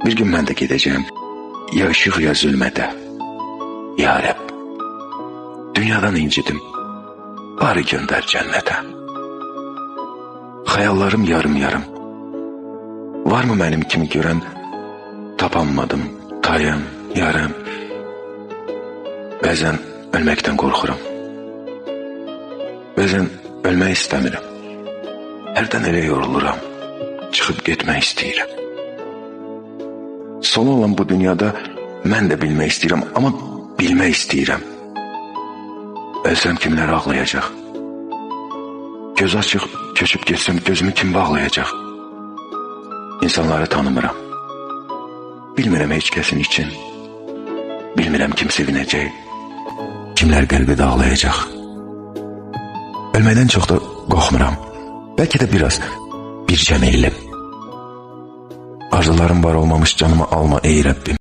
Bir gün mən də gedəcəm, ya ışıq ya zülmətə. Ya Rəbb, dünyadan incidim, bari göndər cənnətə. Xəyallarım yarım-yarım, varmı mənim kimi görən, tapanmadım, tayım, yarım. Bəzən ölməkdən qorxuram, bəzən ölmək istəmirəm. Hərdən elə yoruluram, çıxıb getmək istəyirəm. Sonu olan bu dünyada mən də bilmək istəyirəm, amma bilmək istəyirəm. Ölsəm kimlər ağlayacaq? Göz açıq köçüb getsəm gözümü kim bağlayacaq? İnsanları tanımıram. Bilmirəm heç kəsin için. Bilmirəm kim sevinəcək, kimlər qəlbi dağlayacaq. Ölməkdən çox da qorxmuram. Bəlkə də biraz bir cəmillim. Arzularım var olmamış canımı alma ey Rəbbim.